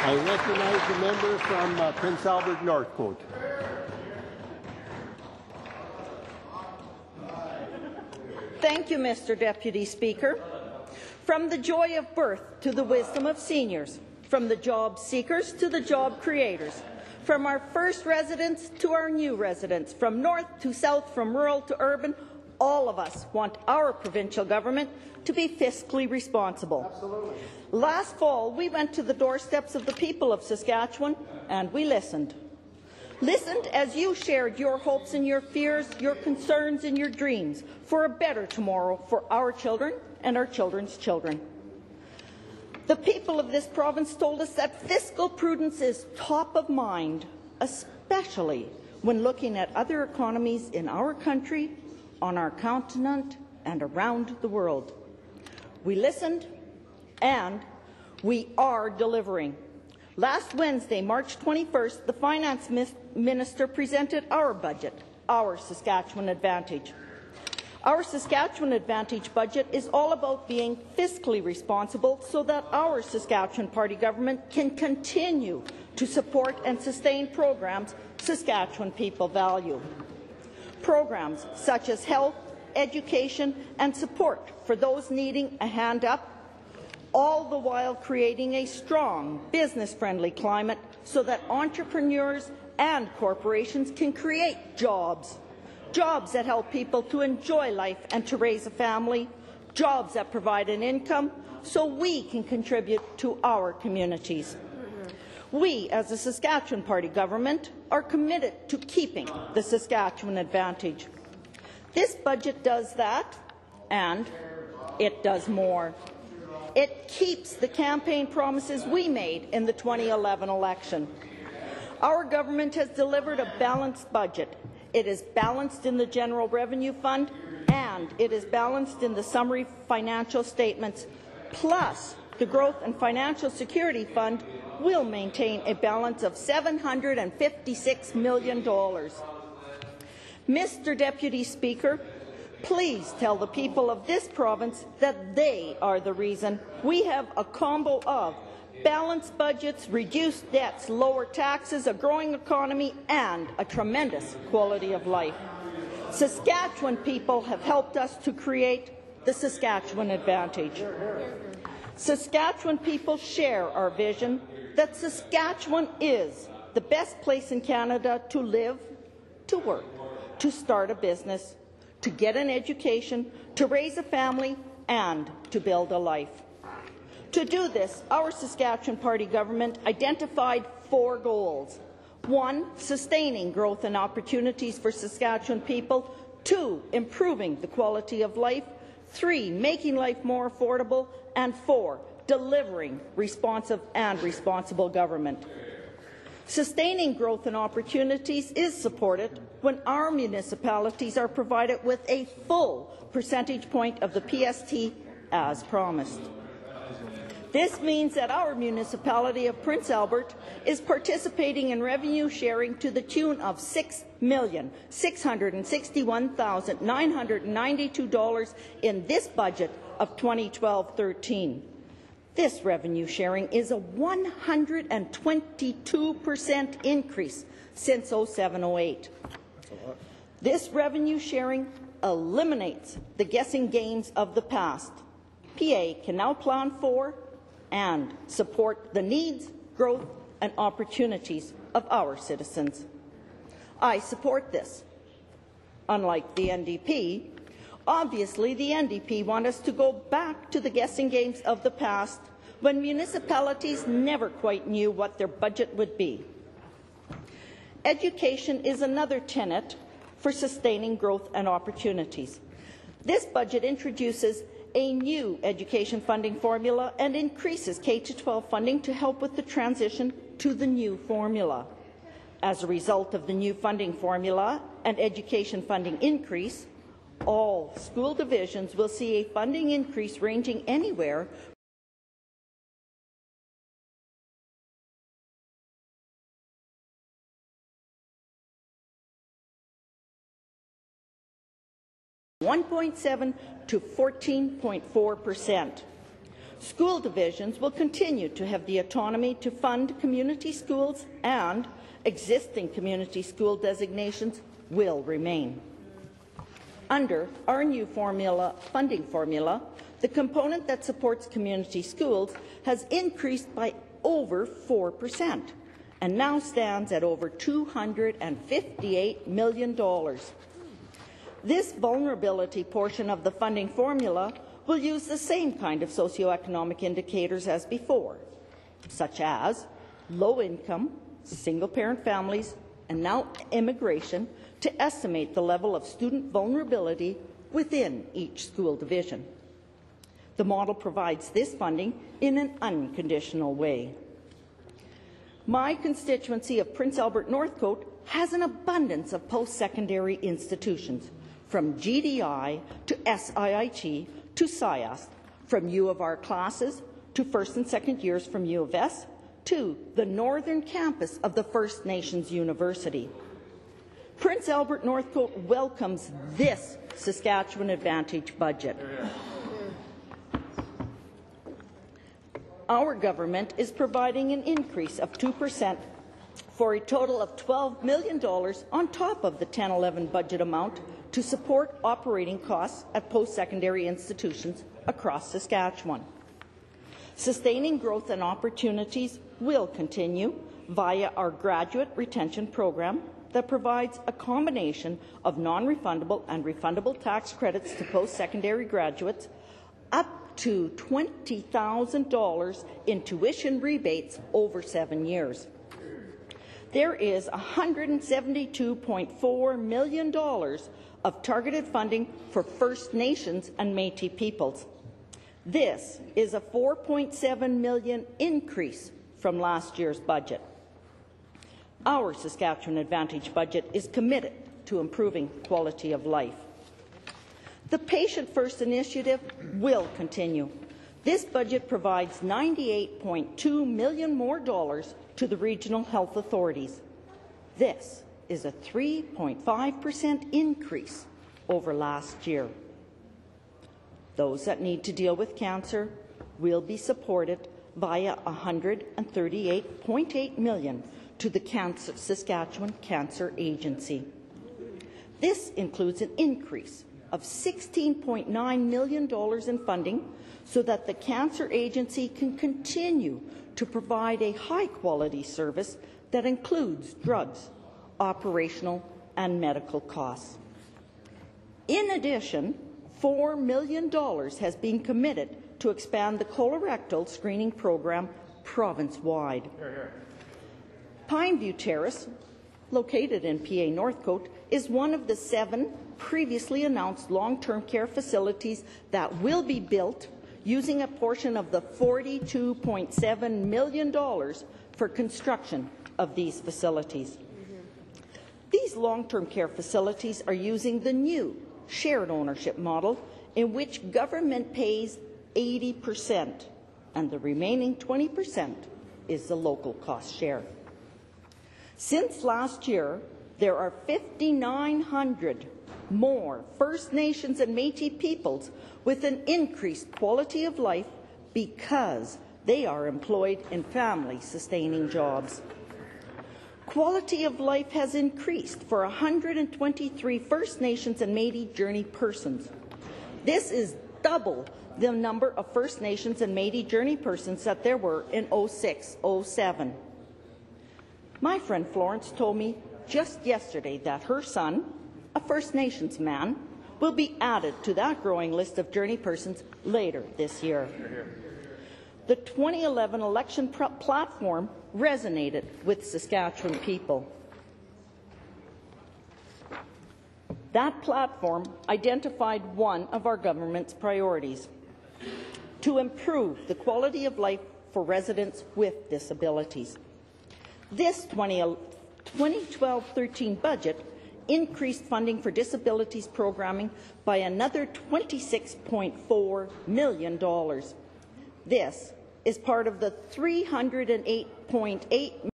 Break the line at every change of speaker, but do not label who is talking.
I recognize the member from Prince Albert Northcote.
Thank you, Mr. Deputy Speaker. From the joy of birth to the wisdom of seniors, from the job seekers to the job creators, from our first residents to our new residents, from north to south, from rural to urban, all of us want our provincial government to be fiscally responsible.
Absolutely.
Last fall, we went to the doorsteps of the people of Saskatchewan and we listened. Listened as you shared your hopes and your fears, your concerns and your dreams for a better tomorrow for our children and our children's children. The people of this province told us that fiscal prudence is top of mind, especially when looking at other economies in our country, on our continent, and around the world. We listened, and we are delivering. Last Wednesday, March 21st, the Finance Minister presented our budget, our Saskatchewan Advantage. Our Saskatchewan Advantage budget is all about being fiscally responsible so that our Saskatchewan Party government can continue to support and sustain programs Saskatchewan people value. Programs such as health, education and support for those needing a hand up, all the while creating a strong, business-friendly climate so that entrepreneurs and corporations can create jobs. Jobs that help people to enjoy life and to raise a family, jobs that provide an income so we can contribute to our communities. We, as a Saskatchewan Party government, are committed to keeping the Saskatchewan Advantage. This budget does that, and it does more. It keeps the campaign promises we made in the 2011 election. Our government has delivered a balanced budget. It is balanced in the General Revenue Fund, and it is balanced in the summary financial statements. Plus, the Growth and Financial Security Fund will maintain a balance of $756 million. Mr. Deputy Speaker, please tell the people of this province that they are the reason we have a combo of balanced budgets, reduced debts, lower taxes, a growing economy, and a tremendous quality of life. Saskatchewan people have helped us to create the Saskatchewan Advantage. Saskatchewan people share our vision that Saskatchewan is the best place in Canada to live, to work, to start a business, to get an education, to raise a family, and to build a life. To do this, our Saskatchewan Party government identified 4 goals. 1, sustaining growth and opportunities for Saskatchewan people. 2, improving the quality of life. 3, making life more affordable. And 4, delivering responsive and responsible government. Sustaining growth and opportunities is supported when our municipalities are provided with a full percentage point of the PST as promised. This means that our municipality of Prince Albert is participating in revenue sharing to the tune of $6,661,992 in this budget of 2012-13. This revenue sharing is a 122% increase since 07-08. This revenue sharing eliminates the guessing games of the past. PA can now plan for and support the needs, growth and opportunities of our citizens. I support this. Unlike the NDP, obviously the NDP want us to go back to the guessing games of the past when municipalities never quite knew what their budget would be. Education is another tenet for sustaining growth and opportunities. This budget introduces a new education funding formula and increases K-12 funding to help with the transition to the new formula. As a result of the new funding formula and education funding increase, all school divisions will see a funding increase ranging anywhere from 1.7% to 14.4%. School divisions will continue to have the autonomy to fund community schools, and existing community school designations will remain. Under our new funding formula, the component that supports community schools has increased by over 4% and now stands at over $258 million. This vulnerability portion of the funding formula will use the same kind of socioeconomic indicators as before, such as low-income, single-parent families, and now immigration, to estimate the level of student vulnerability within each school division. The model provides this funding in an unconditional way. My constituency of Prince Albert Northcote has an abundance of post-secondary institutions, from GDI to SIIT to SIAS, from U of R classes to first and second years from U of S to the northern campus of the First Nations University. Prince Albert Northcote welcomes this Saskatchewan Advantage budget. Our government is providing an increase of 2% for a total of $12 million on top of the 10-11 budget amount to support operating costs at post-secondary institutions across Saskatchewan. Sustaining growth and opportunities will continue via our graduate retention program that provides a combination of non-refundable and refundable tax credits to post-secondary graduates, up to $20,000 in tuition rebates over 7 years. There is $172.4 million of targeted funding for First Nations and Métis peoples. This is a $4.7 million increase from last year's budget. Our Saskatchewan Advantage budget is committed to improving quality of life. The Patient First initiative will continue. This budget provides $98.2 million more to the regional health authorities. This is a 3.5% increase over last year. Those that need to deal with cancer will be supported via $138.8 million to the Saskatchewan Cancer Agency. This includes an increase of $16.9 million in funding so that the Cancer Agency can continue to provide a high-quality service that includes drugs, operational and medical costs. In addition, $4 million has been committed to expand the colorectal screening program province-wide. Pineview Terrace, located in PA Northcote, is one of the 7 previously announced long-term care facilities that will be built using a portion of the $42.7 million for construction of these facilities. These long-term care facilities are using the new shared ownership model, in which government pays 80% and the remaining 20% is the local cost share. Since last year, there are 5,900 more First Nations and Métis peoples with an increased quality of life because they are employed in family-sustaining jobs. Quality of life has increased for 123 First Nations and Métis Journey persons. This is double the number of First Nations and Métis Journey persons that there were in 06-07. My friend Florence told me just yesterday that her son, a First Nations man, will be added to that growing list of Journey persons later this year. The 2011 election platform resonated with Saskatchewan people. That platform identified one of our government's priorities: to improve the quality of life for residents with disabilities. This 2012-13 budget increased funding for disabilities programming by another $26.4 million. This is part of the $308.8